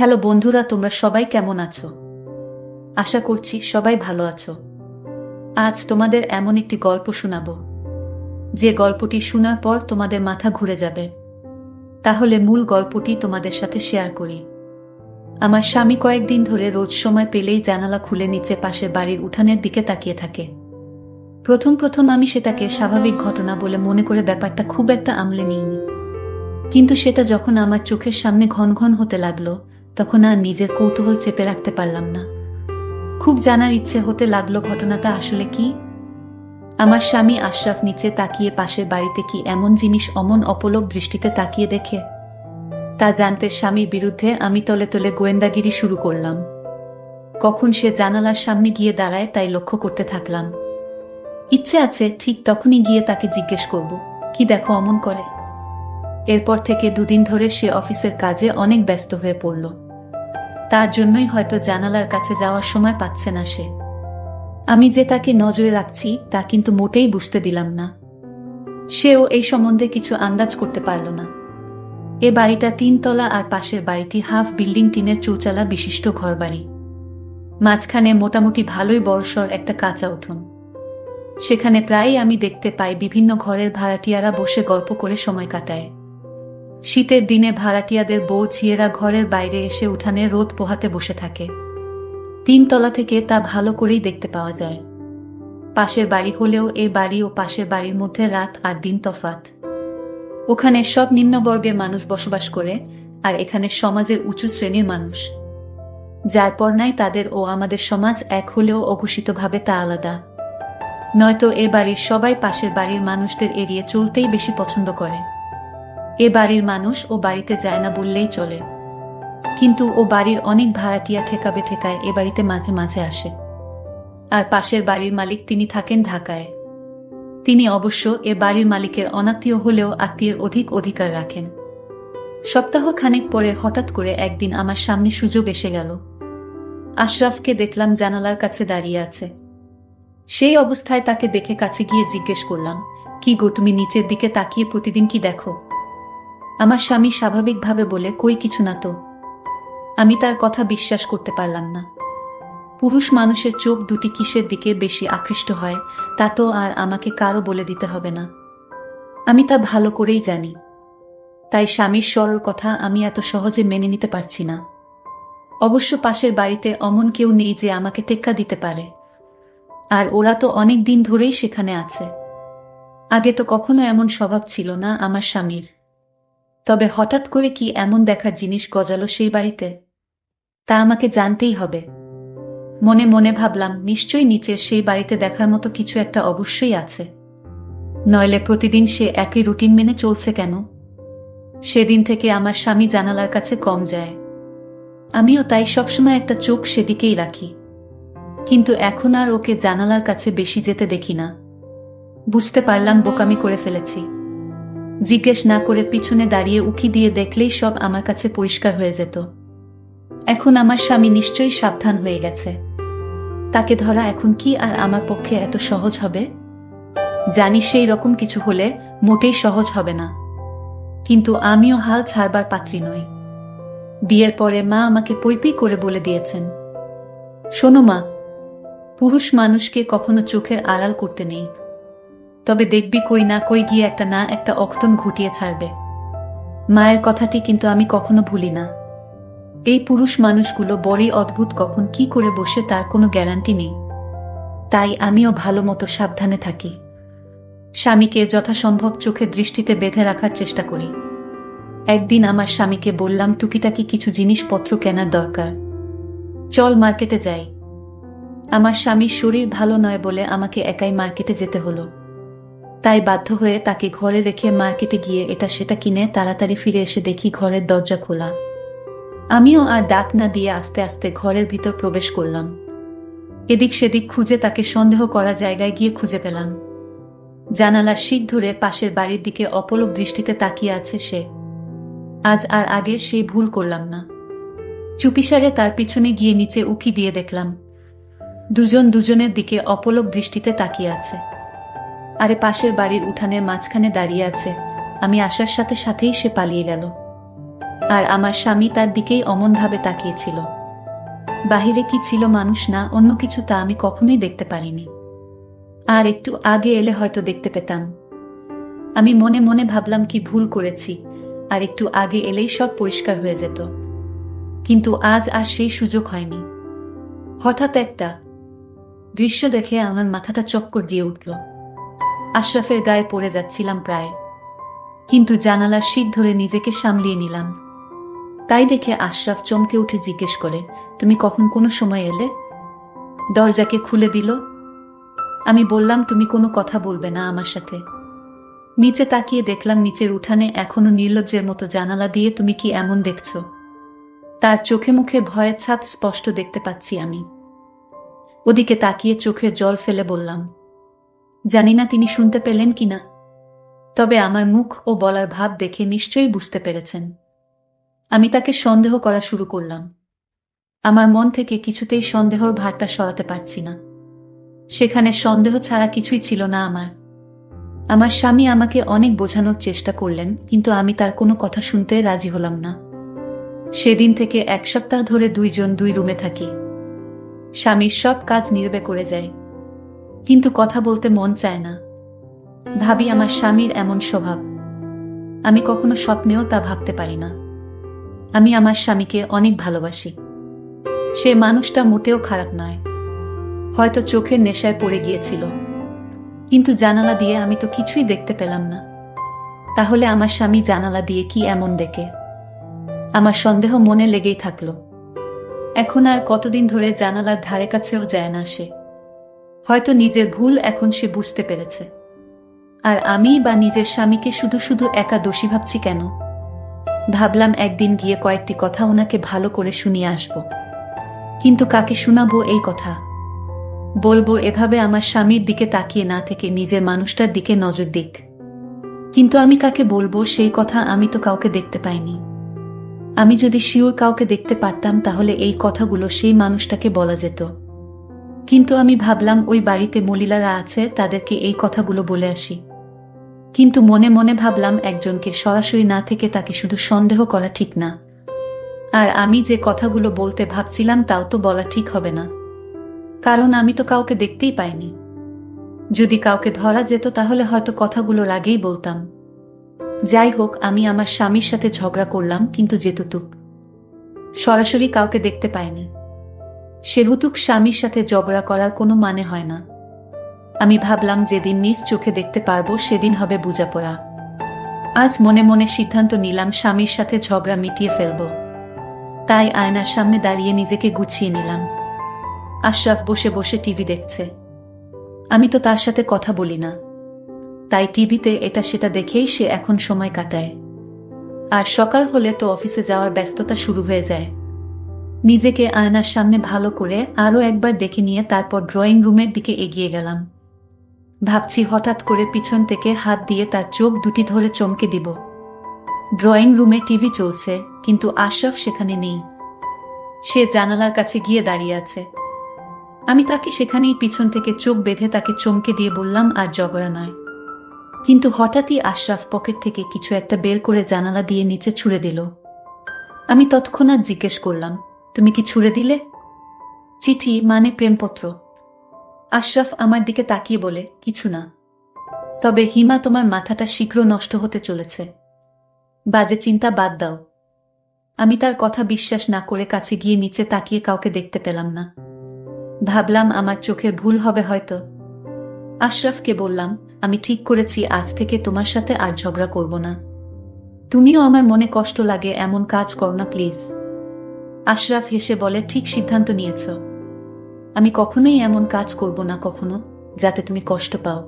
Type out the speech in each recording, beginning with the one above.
Hello বন্ধুরা, তোমরা সবাই কেমন আছো? আশা করছি সবাই ভালো আছো। আজ তোমাদের এমন একটি গল্প শোনাবো যে গল্পটি শোনার পর তোমাদের মাথা ঘুরে যাবে। তাহলে মূল গল্পটি তোমাদের সাথে শেয়ার করি। আমার স্বামী কয়েকদিন ধরে রোজ সময় পেলেই জানালা খুলে নিচে পাশের বাড়ির উঠানের দিকে তাকিয়ে থাকে। প্রথম প্রথম আমি সেটাকে স্বাভাবিক ঘটনা বলে মনে করে ব্যাপারটা খুব একটা আমলে নিইনি, কিন্তু সেটা যখন আমার চোখের সামনে ঘন ঘন হতে লাগলো, তখন আর নিজের কৌতূহল চেপে রাখতে পারলাম না। খুব জানার ইচ্ছে হতে লাগলো ঘটনাটা আসলে কি। আমার স্বামী আশরাফ নিচে তাকিয়ে পাশের বাড়িতে কি এমন জিনিস অমন অপলক দৃষ্টিতে তাকিয়ে দেখে, তা জানতে স্বামীর বিরুদ্ধে আমি তলে তলে গোয়েন্দাগিরি শুরু করলাম। কখন সে জানালার সামনে গিয়ে দাঁড়ায় তাই লক্ষ্য করতে থাকলাম। ইচ্ছে আছে ঠিক তখনই গিয়ে তাকে জিজ্ঞেস করব, কি দেখো অমন করে। এরপর থেকে দুদিন ধরে সে অফিসের কাজে অনেক ব্যস্ত হয়ে পড়ল। তার জন্যই হয়তো জানালার কাছে যাওয়ার সময় পাচ্ছে না সে। আমি যে তাকে নজরে রাখছি তা কিন্তু মোটেই বুঝতে দিলাম না। সেও এই সম্বন্ধে কিছু আন্দাজ করতে পারল না। এ বাড়িটা 3 তলা আর পাশের বাড়িটি হাফ বিল্ডিং, টিনের চৌচালা বিশিষ্ট ঘরবাড়ি। মাঝখানে মোটামুটি ভালোই বড়সড় একটা কাঁচা উঠোন। সেখানে প্রায়ই আমি দেখতে পাই বিভিন্ন ঘরের ভাড়াটিয়ারা বসে গল্প করে সময় কাটায়। শীতের দিনে ভাড়াটিয়াদের বউ ঝিয়েরা ঘরের বাইরে এসে উঠানে রোদ পোহাতে বসে থাকে। 3 তলা থেকে তা ভালো করেই দেখতে পাওয়া যায়। পাশের বাড়ি হলেও এ বাড়ি ও পাশের বাড়ির মধ্যে রাত আর দিন তফাৎ। ওখানে সব নিম্নবর্গের মানুষ বসবাস করে, আর এখানে সমাজের উঁচু শ্রেণীর মানুষ। যার পর নাই তাদের ও আমাদের সমাজ এক হলেও অঘোষিতভাবে তা আলাদা। নয়তো এ বাড়ির সবাই পাশের বাড়ির মানুষদের এড়িয়ে চলতেই বেশি পছন্দ করে। এ বাড়ির মানুষ ও বাড়িতে যায় না বললেই চলে, কিন্তু ও বাড়ির অনেক ভাড়াটিয়া ঠেকাবে ঠেকায় এ বাড়িতে মাঝে মাঝে আসে। আর পাশের বাড়ির মালিক তিনি থাকেন ঢাকায়। তিনি অবশ্য এ বাড়ির মালিকের অনাত্মীয় হলেও আত্মীয়ের অধিক অধিকার রাখেন। সপ্তাহ খানেক পরে হঠাৎ করে একদিন আমার সামনে সুযোগ এসে গেল। আশরাফকে দেখলাম জানালার কাছে দাঁড়িয়ে আছে। সেই অবস্থায় তাকে দেখে কাছে গিয়ে জিজ্ঞেস করলাম, কি গো, তুমি নিচের দিকে তাকিয়ে প্রতিদিন কি দেখো? আমার স্বামী স্বাভাবিকভাবে বলে, কই কিছু না তো। আমি তার কথা বিশ্বাস করতে পারলাম না। পুরুষ মানুষের চোখ দুটি কিসের দিকে বেশি আকৃষ্ট হয় তা তো আর আমাকে কারো বলে দিতে হবে না। আমি তা ভালো করেই জানি। তাই স্বামীর সরল কথা আমি এত সহজে মেনে নিতে পারছি না। অবশ্য পাশের বাড়িতে অমন কেউ নেই যে আমাকে টেক্কা দিতে পারে, আর ওরা তো অনেক দিন ধরেই সেখানে আছে। আগে তো কখনো এমন স্বভাব ছিল না আমার স্বামীর। তবে হঠাৎ করে কি এমন দেখার জিনিস গজালো সেই বাড়িতে, তা আমাকে জানতেই হবে। মনে মনে ভাবলাম, নিশ্চয়ই নিচের সেই বাড়িতে দেখার মতো কিছু একটা অবশ্যই আছে, নইলে প্রতিদিন সে একই রুটিন মেনে চলছে কেন। সেদিন থেকে আমার স্বামী জানালার কাছে কম যায়। আমিও তাই সবসময় একটা চোখ সেদিকেই রাখি, কিন্তু এখন আর ওকে জানালার কাছে বেশি যেতে দেখি না। বুঝতে পারলাম বোকামি করে ফেলেছি। জিজ্ঞেস না করে পিছনে দাঁড়িয়ে উকি দিয়ে দেখলেই সব আমার কাছে পরিষ্কার হয়ে যেত। এখন আমার স্বামী নিশ্চয়ই সাবধান হয়ে গেছে। তাকে ধরা এখন কি আর আমার পক্ষে এত সহজ হবে? জানি সেই রকম কিছু হলে মোটেই সহজ হবে না, কিন্তু আমিও হাল ছাড়বার পাত্রী নই। বিয়ের পরে মা আমাকে পৈপি করে বলে দিয়েছেন, শোনো মা, পুরুষ মানুষকে কখনো চোখের আড়াল করতে নেই, তবে দেখবি কই না কই গিয়ে একটা না একটা অঘটন ঘটিয়ে ছাড়বে। মায়ের কথাটি কিন্তু আমি কখনো ভুলি না। এই পুরুষ মানুষগুলো বড়ই অদ্ভুত, কখন কি করে বসে তার কোনো গ্যারান্টি নেই। তাই আমিও ভালো মতো সাবধানে থাকি। স্বামীকে যথাসম্ভব চোখের দৃষ্টিতে বেঁধে রাখার চেষ্টা করি। একদিন আমার স্বামীকে বললাম, টুকিটাকি কিছু জিনিসপত্র কেনার দরকার, চল মার্কেটে যাই। আমার স্বামীর শরীর ভালো নয় বলে আমাকে একাই মার্কেটে যেতে হলো। তাই বাধ্য হয়ে তাকে ঘরে রেখে মার্কেটে গিয়ে এটা সেটা কিনে তাড়াতাড়ি ফিরে এসে দেখি ঘরের দরজা খোলা। আমিও আর ডাক না দিয়ে আস্তে আস্তে ঘরের ভিতর প্রবেশ করলাম। এদিক সেদিক খুঁজে তাকে সন্দেহ করা জায়গায় গিয়ে খুঁজে পেলাম। জানালার শিক ধরে পাশের বাড়ির দিকে অপলক দৃষ্টিতে তাকিয়ে আছে সে। আজ আর আগে সেই ভুল করলাম না। চুপিসারে তার পিছনে গিয়ে নিচে উকি দিয়ে দেখলাম দুজন দুজনের দিকে অপলক দৃষ্টিতে তাকিয়ে আছে। আরে পাশের বাড়ির উঠানের মাঝখানে দাঁড়িয়ে আছে। আমি আসার সাথে সাথেই সে পালিয়ে গেল। আর আমার স্বামী তার দিকেই অমনভাবে তাকিয়েছিল। বাহিরে কি ছিল, মানুষ না অন্য কিছু, তা আমি কখনোই দেখতে পারিনি। আর একটু আগে এলে হয়তো দেখতে পেতাম। আমি মনে মনে ভাবলাম কি ভুল করেছি, আর একটু আগে এলেই সব পরিষ্কার হয়ে যেত। কিন্তু আজ আর সেই সুযোগ হয়নি। হঠাৎ একটা দৃশ্য দেখে আমার মাথাটা চক্কর দিয়ে উঠল। আশরাফের গায়ে পড়ে যাচ্ছিলাম প্রায়, কিন্তু জানালার শিক ধরে নিজেকে সামলিয়ে নিলাম। তাই দেখে আশরাফ চমকে উঠে জিজ্ঞেস করে, তুমি কখন কোনো সময় এলে? দরজাকে খুলে দিল। আমি বললাম, তুমি কোনো কথা বলবে না আমার সাথে? নিচে তাকিয়ে দেখলাম নিচের উঠানে এখনো নির্লজ্জের মতো জানালা দিয়ে তুমি কি এমন দেখছো? তার চোখে মুখে ভয়ের ছাপ স্পষ্ট দেখতে পাচ্ছি আমি। ওদিকে তাকিয়ে চোখের জল ফেলে বললাম, জানি না তিনি শুনতে পেলেন কিনা, তবে আমার মুখ ও বলার ভাব দেখে নিশ্চয়ই বুঝতে পেরেছেন। আমি তাকে সন্দেহ করা শুরু করলাম। আমার মন থেকে কিছুতেই সন্দেহর ভারটা সরাতে পারছি না। সেখানে সন্দেহ ছাড়া কিছুই ছিল না আমার। আমার স্বামী আমাকে অনেক বোঝানোর চেষ্টা করলেন, কিন্তু আমি তার কোনো কথা শুনতে রাজি হলাম না। সেদিন থেকে 1 সপ্তাহ ধরে দুইজন 2 রুমে থাকি। স্বামীর সব কাজ নীরবে করে যায়, কিন্তু কথা বলতে মন চায় না। ভাবি আমার স্বামীর এমন স্বভাব, আমি কখনো স্বপ্নেও তা ভাবতে পারি না। আমি আমার স্বামীকে অনেক ভালোবাসি। সে মানুষটা মোটেও খারাপ নয়, হয়তো চোখের নেশায় পড়ে গিয়েছিল, কিন্তু জানালা দিয়ে আমি তো কিছুই দেখতে পেলাম না। তাহলে আমার স্বামী জানালা দিয়ে কি এমন দেখে? আমার সন্দেহ মনে লেগেই থাকলো। এখন আর কতদিন ধরে জানালার ধারে কাছেও যায় না সে। হয়তো নিজের ভুল এখন সে বুঝতে পেরেছে। আর আমি বা নিজের স্বামীকে শুধু শুধু একা দোষী ভাবছি কেন? ভাবলাম একদিন গিয়ে কয়েকটি কথা ওনাকে ভালো করে শুনিয়ে আসব। কিন্তু কাকে শোনাবো এই কথা? বলবো এভাবে আমার স্বামীর দিকে তাকিয়ে না থেকে নিজের মানুষটার দিকে নজর দিক। কিন্তু আমি কাকে বলবো সেই কথা? আমি তো কাউকে দেখতে পাইনি। আমি যদি শিওর কাউকে দেখতে পারতাম তাহলে এই কথাগুলো সেই মানুষটাকে বলা যেত। কিন্তু আমি ভাবলাম ওই বাড়িতে মলিলারা আছে, তাদেরকে এই কথাগুলো বলে আসি। কিন্তু মনে মনে ভাবলাম একজনকে সরাসরি না থেকে তাকে শুধু সন্দেহ করা ঠিক না। আর আমি যে কথাগুলো বলতে ভাবছিলাম তাও তো বলা ঠিক হবে না, কারণ আমি তো কাউকে দেখতেই পাইনি। যদি কাউকে ধরা যেত তাহলে হয়তো কথাগুলোর আগেই বলতাম। যাই হোক, আমি আমার স্বামীর সাথে ঝগড়া করলাম, কিন্তু যেতুতুক সরাসরি কাউকে দেখতে পাইনি, সেহুতুক স্বামীর সাথে ঝগড়া করার কোনো মানে হয় না। আমি ভাবলাম যেদিন নিজ চোখে দেখতে পারবো সেদিন হবে বোঝাপড়া। আজ মনে মনে সিদ্ধান্ত নিলাম স্বামীর সাথে ঝগড়া মিটিয়ে ফেলব। তাই আয়নার সামনে দাঁড়িয়ে নিজেকে গুছিয়ে নিলাম। আশরাফ বসে বসে টিভি দেখছে। আমি তো তার সাথে কথা বলি না, তাই টিভিতে এটা সেটা দেখেই সে এখন সময় কাটায়। আর সকাল হলে তো অফিসে যাওয়ার ব্যস্ততা শুরু হয়ে যায়। নিজেকে আয়নার সামনে ভালো করে আরও একবার দেখে নিয়ে তারপর ড্রয়িং রুমের দিকে এগিয়ে গেলাম। ভাবছি হঠাৎ করে পিছন থেকে হাত দিয়ে তার চোখ দুটি ধরে চমকে দিব। ড্রয়িং রুমে টিভি চলছে, কিন্তু আশরাফ সেখানে নেই। সে জানালার কাছে গিয়ে দাঁড়িয়ে আছে। আমি তাকে সেখানেই পিছন থেকে চোখ বেঁধে তাকে চমকে দিয়ে বললাম, আর ঝগড়া নয়। কিন্তু হঠাৎই আশরাফ পকেট থেকে কিছু একটা বের করে জানালা দিয়ে নিচে ছুঁড়ে দিল। আমি তৎক্ষণাৎ জিজ্ঞেস করলাম, তুমি কি ছুঁড়ে দিলে? চিঠি, মানে প্রেমপত্র। আশরাফ আমার দিকে তাকিয়ে বলে, কিছু না। তবে হিমা, তোমার মাথাটা শীঘ্র নষ্ট হতে চলেছে। বাজে চিন্তা বাদ দাও। আমি তার কথা বিশ্বাস না করে কাছে গিয়ে নিচে তাকিয়ে কাউকে দেখতে পেলাম না। ভাবলাম আমার চোখের ভুল হবে হয়তো। আশরাফকে বললাম, আমি ঠিক করেছি আজ থেকে তোমার সাথে আর ঝগড়া করব না। তুমিও আমার মনে কষ্ট লাগে এমন কাজ করো না প্লিজ। আশরাফ হেসে বলে, ঠিক সিদ্ধান্ত নিয়েছ। আমি কখনোই এমন কাজ করব না কখনো, যাতে তুমি কষ্ট পাও।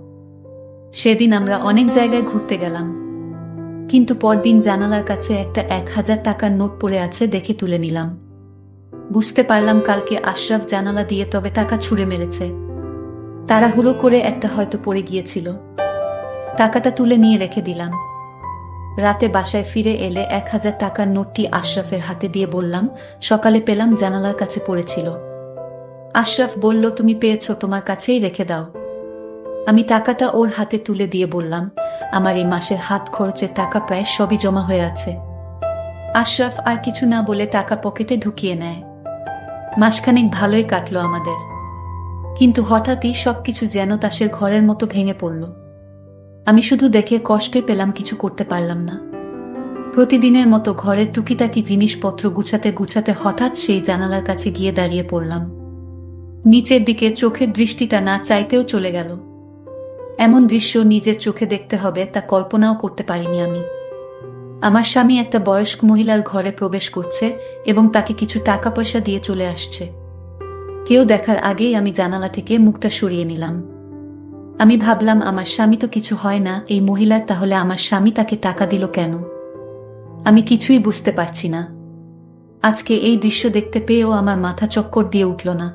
সেদিন আমরা অনেক জায়গায় ঘুরতে গেলাম, কিন্তু পরদিন জানালার কাছে একটা 1000 টাকার নোট পড়ে আছে দেখে তুলে নিলাম। বুঝতে পারলাম কালকে আশরাফ জানালা দিয়ে তবে টাকা ছুঁড়ে মেরেছে। তাড়াহুড়ো করে একটা হয়তো পড়ে গিয়েছিল। টাকাটা তুলে নিয়ে রেখে দিলাম। রাতে বাসায় ফিরে এলে 1000 টাকার নোটটি আশরাফের হাতে দিয়ে বললাম, সকালে পেলাম জানালার কাছে পড়েছিল। আশরাফ বলল, তুমি পেয়েছ, তোমার কাছেই রেখে দাও। আমি টাকাটা ওর হাতে তুলে দিয়ে বললাম, আমার এই মাসের হাত খরচের টাকা প্রায় সবই জমা হয়ে আছে। আশরাফ আর কিছু না বলে টাকা পকেটে ঢুকিয়ে নেয়। মাসখানেক ভালোই কাটলো আমাদের, কিন্তু হঠাৎই সবকিছু যেন তাসের ঘরের মতো ভেঙে পড়ল। আমি শুধু দেখে কষ্টে পেলাম, কিছু করতে পারলাম না। প্রতিদিনের মতো ঘরের টুকিটাকি জিনিসপত্র গুছাতে গুছাতে হঠাৎ সেই জানালার কাছে গিয়ে দাঁড়িয়ে পড়লাম। নিচের দিকে চোখের দৃষ্টিটা না চাইতেও চলে গেল। এমন দৃশ্য নিজের চোখে দেখতে হবে তা কল্পনাও করতে পারিনি আমি। আমার স্বামী একটা বয়স্ক মহিলার ঘরে প্রবেশ করছে এবং তাকে কিছু টাকা পয়সা দিয়ে চলে আসছে। কেউ দেখার আগেই আমি জানালা থেকে মুখটা সরিয়ে নিলাম। আমি ভাবলাম, আমার স্বামী তো কিছু হয় না এই মহিলার, তাহলে আমার স্বামী তাকে টাকা দিল কেন? আমি কিছুই বুঝতে পারছি না। আজকে এই দৃশ্য দেখতে পেয়েও আমার মাথা চক্কর দিয়ে উঠল না।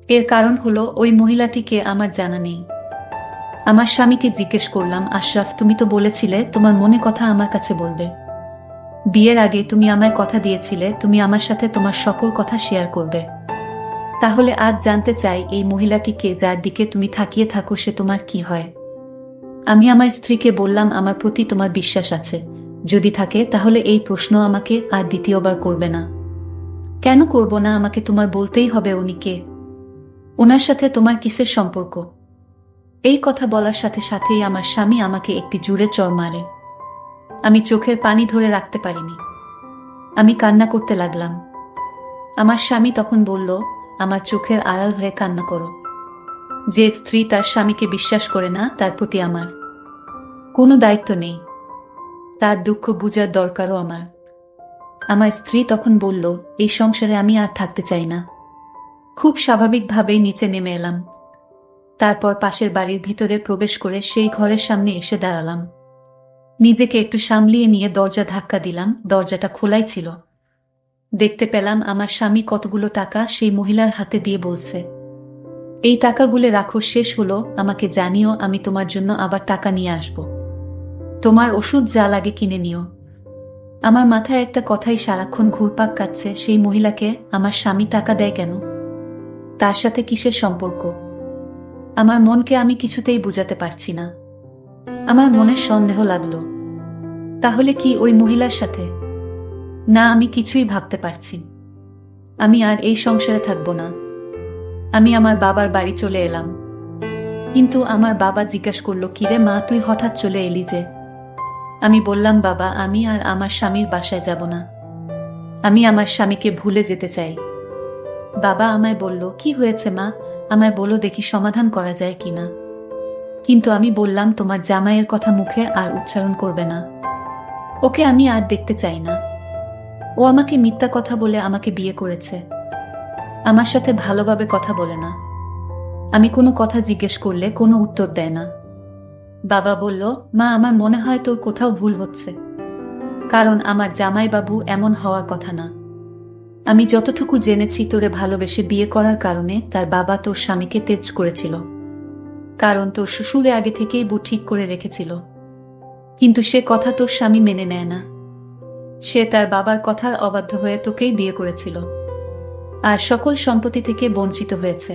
এর কারণ হলো ওই মহিলাটিকে আমার জানা নেই। আমার স্বামীকে জিজ্ঞেস করলাম, আশরাফ, তুমি তো বলেছিলে তোমার মনে কথা আমার কাছে বলবে। বিয়ের আগে তুমি আমায় কথা দিয়েছিলে তুমি আমার সাথে তোমার সকল কথা শেয়ার করবে। তাহলে আজ জানতে চাই এই মহিলাটিকে যার দিকে তুমি তাকিয়ে থাকো সে তোমার কি হয়? আমি আমার স্ত্রীকে বললাম, আমার প্রতি তোমার বিশ্বাস আছে, যদি থাকে তাহলে এই প্রশ্ন আমাকে আর দ্বিতীয়বার করবে না। কেন করব না? আমাকে তোমার বলতেই হবে উনি কে, ওনার সাথে তোমার কিসের সম্পর্ক? এই কথা বলার সাথে সাথেই আমার স্বামী আমাকে একটি জোরে চড় মারে। আমি চোখের পানি ধরে রাখতে পারিনি, আমি কান্না করতে লাগলাম। আমার স্বামী তখন বলল, আমার চোখের আড়াল হয়ে কান্না করো। যে স্ত্রী তার স্বামীকে বিশ্বাস করে না তার প্রতি আমার কোনো দায়িত্ব নেই, তার দুঃখ বুঝার দরকারও আমার। আমার স্ত্রী তখন বলল, এই সংসারে আমি আর থাকতে চাই না। খুব স্বাভাবিকভাবেই নিচে নেমে এলাম। তারপর পাশের বাড়ির ভিতরে প্রবেশ করে সেই ঘরের সামনে এসে দাঁড়ালাম। নিজেকে একটু সামলিয়ে নিয়ে দরজা ধাক্কা দিলাম, দরজাটা খোলাই ছিল। দেখতে পেলাম আমার স্বামী কতগুলো টাকা সেই মহিলার হাতে দিয়ে বলছে, এই টাকাগুলো রাখো, শেষ হলো আমাকে জানিও, আমি তোমার জন্য আবার টাকা নিয়ে আসব। তোমার ওষুধ যা লাগে কিনে নিও। আমার মাথায় একটা কথাই সারাক্ষণ ঘুরপাক কাটছে, সেই মহিলাকে আমার স্বামী টাকা দেয় কেন? তার সাথে কিসের সম্পর্ক? আমার মনকে আমি কিছুতেই বুঝাতে পারছি না। আমার মনে সন্দেহ লাগলো, তাহলে কি ওই মহিলার সাথে? না, আমি কিছুই ভাবতে পারছি। আমি আর এই সংসারে থাকবো না। আমি আমার বাবার বাড়ি চলে এলাম। কিন্তু আমার বাবা জিজ্ঞাসা করলো, কিরে মা, তুই হঠাৎ চলে এলি যে? আমি বললাম, বাবা, আমি আর আমার স্বামীর বাসায় যাব না। আমি আমার স্বামীকে ভুলে যেতে চাই। বাবা আমায় বলল, কি হয়েছে মা, আমায় বলো দেখি সমাধান করা যায় কিনা। কিন্তু আমি বললাম, তোমার জামাইয়ের কথা মুখে আর উচ্চারণ করবে না। ওকে আমি আর দেখতে চাই না। ও আমাকে মিথ্যা কথা বলে আমাকে বিয়ে করেছে। আমার সাথে ভালোভাবে কথা বলে না। আমি কোনো কথা জিজ্ঞেস করলে কোনো উত্তর দেয় না। বাবা বলল, মা, আমার মনে হয় তোর কোথাও ভুল হচ্ছে, কারণ আমার জামাইবাবু এমন হওয়ার কথা না। আমি যতটুকু জেনেছি, তোরে ভালোবেসে বিয়ে করার কারণে তার বাবা তোর স্বামীকে তেজ করেছিল, কারণ তোর শ্বশুরে আগে থেকেই বউ ঠিক করে রেখেছিল। কিন্তু সে কথা তোর স্বামী মেনে নেয় না। সে তার বাবার কথার অবাধ্য হয়ে তোকেই বিয়ে করেছিল, আর সকল সম্পত্তি থেকে বঞ্চিত হয়েছে।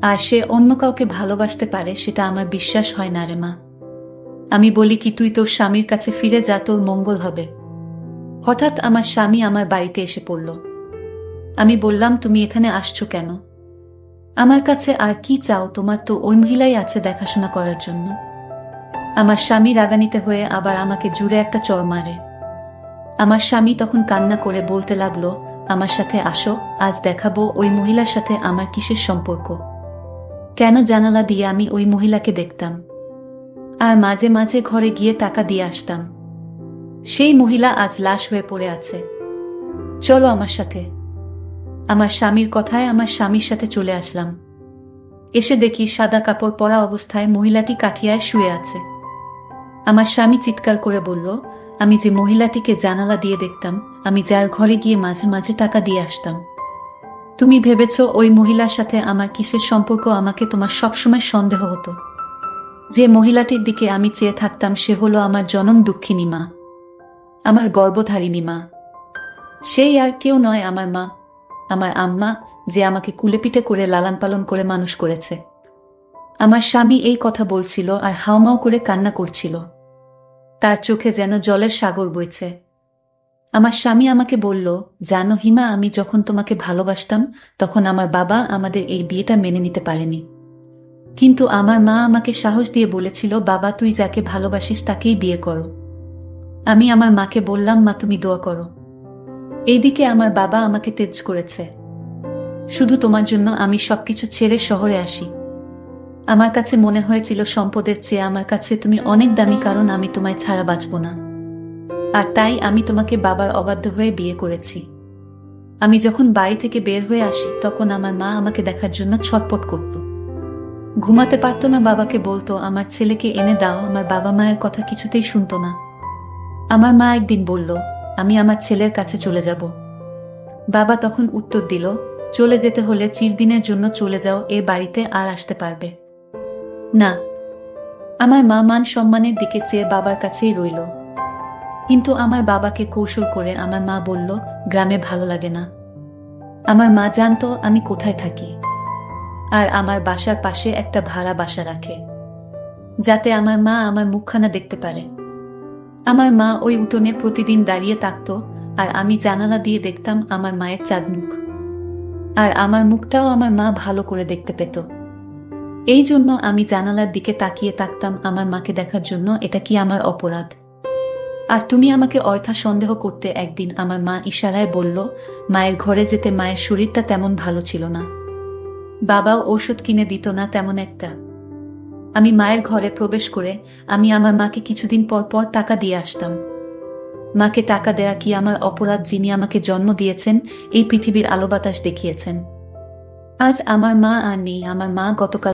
আর সে অন্য কাউকে ভালোবাসতে পারে সেটা আমার বিশ্বাস হয় না রে মা। আমি বলি কি, তুই তোর স্বামীর কাছে ফিরে যা, তোর মঙ্গল হবে। হঠাৎ আমার স্বামী আমার বাড়িতে এসে পড়ল। আমি বললাম, তুমি এখানে আসছো কেন? আমার কাছে আর কি চাও? তোমার তো ওই মহিলাই আছে দেখাশোনা করার জন্য। আমার স্বামী রাগান্বিত হয়ে আবার আমাকে জুড়ে একটা চড় মারে। আমার স্বামী তখন কান্না করে বলতে লাগলো, আমার সাথে আসো, আজ দেখাবো ওই মহিলার সাথে আমার কিসের সম্পর্ক। কেন জানালা দিয়ে আমি ওই মহিলাকে দেখতাম, আর মাঝে মাঝে ঘরে গিয়ে টাকা দিয়ে আসতাম। সেই মহিলা আজ লাশ হয়ে পড়ে আছে। চলো আমার সাথে। আমার স্বামীর কথায় আমার স্বামীর সাথে চলে আসলাম। এসে দেখি সাদা কাপড় পরা অবস্থায় মহিলাটি কাঠিয়ায় শুয়ে আছে। আমার স্বামী চিৎকার করে বলল, আমি যে মহিলাটিকে জানালা দিয়ে দেখতাম, আমি যার ঘরে গিয়ে মাঝে মাঝে টাকা দিয়ে আসতাম, তুমি ভেবেছ ওই মহিলার সাথে আমার কিসের সম্পর্ক? আমাকে তোমার সবসময় সন্দেহ হতো। যে মহিলাটির দিকে আমি চেয়ে থাকতাম সে হলো আমার জনম দুঃখিনী মা, আমার গর্ভধারিণী মা। সেই আর কেউ নয়, আমার মা, আমার আম্মা, যে আমাকে কুলেপিঠে করে লালন পালন করে মানুষ করেছে। আমার স্বামী এই কথা বলছিল আর হাউমাউ করে কান্না করছিল। তার চোখে যেন জলের সাগর বইছে। আমার স্বামী আমাকে বলল, জানো হিমা, আমি যখন তোমাকে ভালোবাসতাম তখন আমার বাবা আমাদের এই বিয়েটা মেনে নিতে পারেনি। কিন্তু আমার মা আমাকে সাহস দিয়ে বলেছিল, বাবা তুই যাকে ভালোবাসিস তাকেই বিয়ে করো। আমি আমার মাকে বললাম, মা তুমি দোয়া করো। এইদিকে আমার বাবা আমাকে তেজ করেছে। শুধু তোমার জন্য আমি সবকিছু ছেড়ে শহরে আসি। আমার কাছে মনে হয়েছিল সম্পদের চেয়ে আমার কাছে তুমি অনেক দামি, কারণ আমি তোমায় ছাড়া বাঁচব না। আর তাই আমি তোমাকে বাবার অবাধ্য হয়ে বিয়ে করেছি। আমি যখন বাড়ি থেকে বের হয়ে আসি তখন আমার মা আমাকে দেখার জন্য ছটপট করত। ঘুমাতে পারত না, বাবাকে বলতো আমার ছেলেকে এনে দাও। আমার বাবা মায়ের কথা কিছুতেই শুনতো না। আমার মা একদিন বলল, আমি আমার ছেলের কাছে চলে যাব। বাবা তখন উত্তর দিল, চলে যেতে হলে চিরদিনের জন্য চলে যাও, এ বাড়িতে আর আসতে পারবে না। আমার মা মান সম্মানের দিকে চেয়ে বাবার কাছেই রইল। কিন্তু আমার বাবাকে কৌশল করে আমার মা বলল, গ্রামে ভালো লাগে না। আমার মা জানতো আমি কোথায় থাকি, আর আমার বাসার পাশে একটা ভাড়া বাসা রাখে, যাতে আমার মা আমার মুখখানা দেখতে পারে। আমার মা ওই উঠোনে প্রতিদিন দাঁড়িয়ে থাকতো, আর আমি জানালা দিয়ে দেখতাম আমার মায়ের চাঁদ মুখ। আর আমার মুখটাও আমার মা ভালো করে দেখতে পেত। এই জন্য আমি জানালার দিকে তাকিয়ে থাকতাম আমার মাকে দেখার জন্য। এটা কি আমার অপরাধ? আর তুমি আমাকে অযথা সন্দেহ করতে। একদিন আমার মা ইশারায় বলল, মায়ের ঘরে যেতে। মায়ের শরীরটা তেমন ভালো ছিল না, বাবাও ঔষধ কিনে দিত না তেমন একটা। আমি মায়ের ঘরে প্রবেশ করে আমি আমার মাকে কিছুদিন পর পর টাকা দিয়ে আসতাম। মাকে টাকা দেয়া কি আমার অপরাধ? যিনি আমাকে জন্ম দিয়েছেন, এই পৃথিবীর আলো বাতাস দেখিয়েছেন। আজ আমার মা আর নেই। আমার মা গতকাল